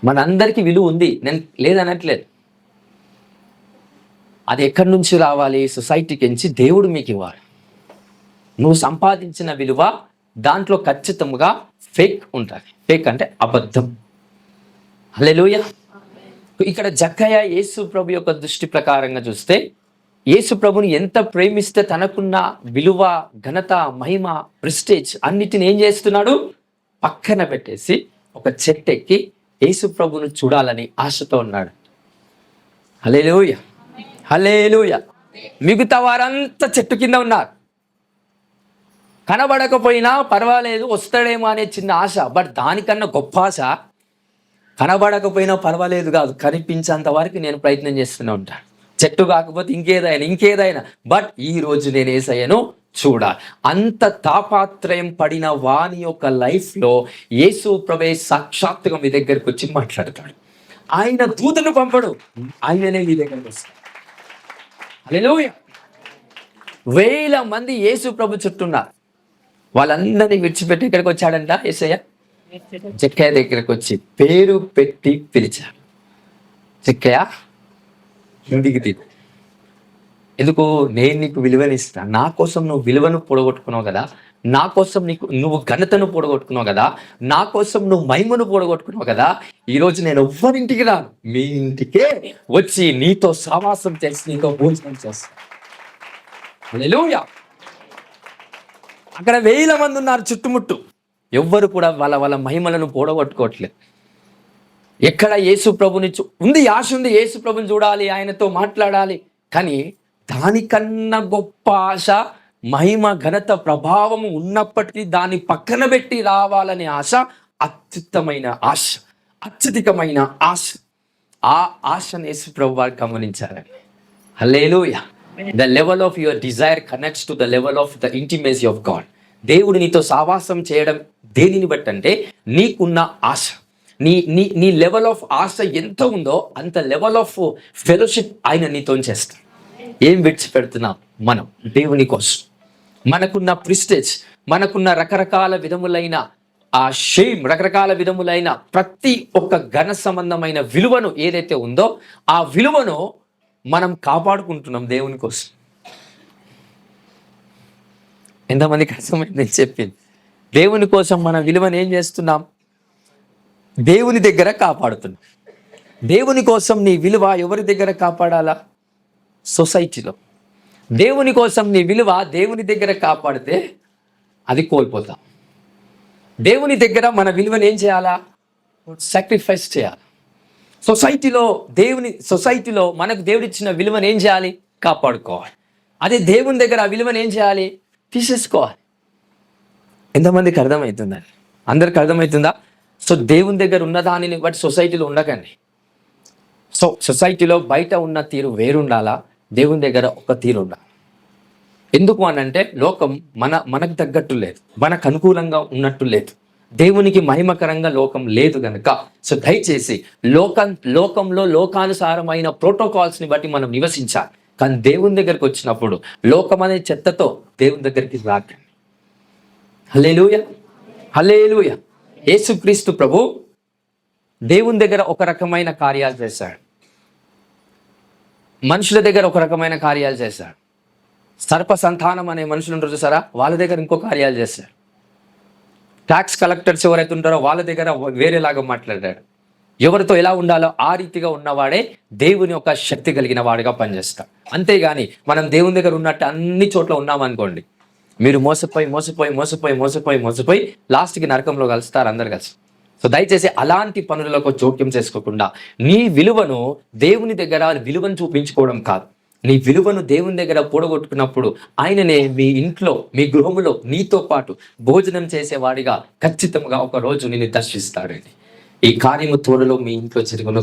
మనందరికీ విలువ ఉంది, నేను లేదనట్లేదు. అది ఎక్కడి నుంచి రావాలి? సొసైటీకి నుంచి దేవుడు మీకు ఇవ్వాలి. నువ్వు సంపాదించిన విలువ దాంట్లో ఖచ్చితంగా ఫేక్ ఉంటుంది. ఫేక్ అంటే అబద్ధం. హల్లెలూయా. ఇక్కడ జక్కయ్య యేసు ప్రభు యొక్క దృష్టి ప్రకారంగా చూస్తే, యేసు ప్రభుని ఎంత ప్రేమిస్తే తనకున్న విలువ, ఘనత, మహిమ, ప్రెస్టేజ్ అన్నిటిని ఏం చేస్తున్నాడు? పక్కన పెట్టేసి ఒక చెట్టు ఎక్కి యేసు ప్రభును చూడాలని ఆశతో ఉన్నాడు. హల్లెలూయా, హల్లెలూయా. మిగతా వారంతా చెట్టు కింద ఉన్నారు. కనబడకపోయినా పర్వాలేదు, వస్తాడేమో అనే చిన్న ఆశ. బట్ దానికన్నా గొప్ప ఆశ, కనబడకపోయినా పర్వాలేదు కాదు, కనిపించేంత వరకు నేను ప్రయత్నం చేస్తూనే ఉంటాను. చెట్టు కాకపోతే ఇంకేదైనా బట్ ఈ రోజు నేను యేసయ్యను చూడాలి. అంత తాపాత్రయం పడిన వాని యొక్క లైఫ్లో యేసు ప్రభువే సాక్షాత్తుగా మీ దగ్గరకు వచ్చి మాట్లాడతాడు. ఆయన దూతను పంపడు, ఆయననే మీ దగ్గరకు వస్తాడు. హల్లెలూయా. 1000 మంది యేసు ప్రభు చుట్టూన్నారు. వాళ్ళందరినీ విడిచిపెట్టి ఇక్కడికి వచ్చాడంట యేసయ్య. జక్కయ్య దగ్గరకు వచ్చి పేరు పెట్టి పిలిచాడు. జక్కయ్య, ఇంటికి తిను. ఎందుకు? నేను నీకు విలువనిస్తా. నా కోసం నువ్వు విలువను పొడగొట్టుకున్నావు కదా, నా కోసం నువ్వు ఘనతను పొడగొట్టుకున్నావు కదా, నా కోసం నువ్వు మహిమను పొడగొట్టుకున్నావు కదా. ఈరోజు నేను ఎవ్వరింటికి రాను, మీ ఇంటికే వచ్చి నీతో సహవాసం చేసి నీతో భోజనం చేస్తాను. హల్లెలూయా. అక్కడ 1000 మంది ఉన్నారు చుట్టుముట్టు. ఎవ్వరు కూడా వాళ్ళ మహిమలను పోడగొట్టుకోవట్లేదు. ఎక్కడ యేసు ప్రభుని ఉంది, ఆశ ఉంది, యేసు ప్రభుని చూడాలి, ఆయనతో మాట్లాడాలి. కానీ దానికన్నా గొప్ప ఆశ, మహిమ, ఘనత, ప్రభావము ఉన్నప్పటికీ దాన్ని పక్కన పెట్టి రావాలనే ఆశ అత్యుత్తమైన ఆశ, అత్యధికమైన ఆశ. ఆ ఆశను యేసు ప్రభు వారు గమనించారని. హల్లెలూయా. The level of your desire connects to the level of the intimacy of God. దేవుడు నీతో సావాసం చేయడం దేనిని బట్టి అంటే నీకున్న ఆశ, నీ లెవెల్ ఆఫ్ ఆశ ఎంత ఉందో అంత లెవెల్ ఆఫ్ ఫెలోషిప్ ఆయన నీతో చేస్తాడు. ఏం విడిచిపెడుతున్నాం మనం దేవుని కోసం? మనకున్న ప్రిస్టేజ్, మనకున్న రకరకాల విధములైన ఆ షేమ్, రకరకాల విధములైన ప్రతి ఒక్క ఘన సంబంధమైన విలువను ఏదైతే ఉందో ఆ విలువను మనం కాపాడుకుంటున్నాం దేవుని కోసం. ఎంతమందికి అర్థమైంది నేను చెప్పింది? దేవుని కోసం మన విలువను ఏం చేస్తున్నాం? దేవుని దగ్గర కాపాడుతున్నాం. దేవుని కోసం నీ విలువ ఎవరి దగ్గర కాపాడాలా? సొసైటీలో. దేవుని కోసం నీ విలువ దేవుని దగ్గర కాపాడితే అది కోల్పోతాం. దేవుని దగ్గర మన విలువను ఏం చేయాలా? సాక్రిఫైస్ చేయాలి. సొసైటీలో మనకు దేవుడిచ్చిన విలువను ఏం చేయాలి? కాపాడుకోవాలి. అదే దేవుని దగ్గర ఆ విలువను ఏం చేయాలి? తీసేసుకోవాలి. ఎంతమందికి అర్థమవుతుందని? అందరికి అర్థమవుతుందా? సో దేవుని దగ్గర ఉన్న దానిని బట్టి సొసైటీలో ఉండకండి. సో సొసైటీలో బయట ఉన్న తీరు వేరుండాలా, దేవుని దగ్గర ఒక తీరు ఉండాలి. ఎందుకు అనంటే లోకం మనకు తగ్గట్టు లేదు, మనకు అనుకూలంగా ఉన్నట్టు లేదు, దేవునికి మహిమకరంగా లోకం లేదు గనక. సో దయచేసి లోకంలో లోకానుసారమైన ప్రోటోకాల్స్ని బట్టి మనం నివసించాలి. కానీ దేవుని దగ్గరికి వచ్చినప్పుడు లోకం అనే చెత్తతో దేవుని దగ్గరికి రాకండి. హల్లెలూయా, హల్లెలూయా. యేసుక్రీస్తు ప్రభు దేవుని దగ్గర ఒక రకమైన కార్యాలు చేశాడు, మనుషుల దగ్గర ఒక రకమైన కార్యాలు చేశాడు. సర్ప సంతానం అనే మనుషులు ఉంటారు చూసారా, వాళ్ళ దగ్గర ఇంకో కార్యాలు చేశాడు. ట్యాక్స్ కలెక్టర్స్ ఎవరైతే ఉంటారో వాళ్ళ దగ్గర వేరేలాగా మాట్లాడాడు. ఎవరితో ఎలా ఉండాలో ఆ రీతిగా ఉన్నవాడే దేవుని యొక్క శక్తి కలిగిన వాడిగా పనిచేస్తాడు. అంతేగాని మనం దేవుని దగ్గర ఉన్నట్టు అన్ని చోట్ల ఉన్నామనుకోండి, మీరు మోసపోయి లాస్ట్కి నరకంలో కలుస్తారు అందరు కలిసి. సో దయచేసి అలాంటి పనులకు జోక్యం చేసుకోకుండా నీ విలువను దేవుని దగ్గర విలువను చూపించుకోవడం కాదు, నీ విలువను దేవుని దగ్గర కూడగొట్టుకున్నప్పుడు ఆయననే మీ ఇంట్లో, మీ గృహములో నీతో పాటు భోజనం చేసేవాడిగా ఖచ్చితంగా ఒక రోజు నిన్ను దర్శిస్తాడండి. ఈ కార్యము త్వరలో మీ ఇంట్లో జరుగును.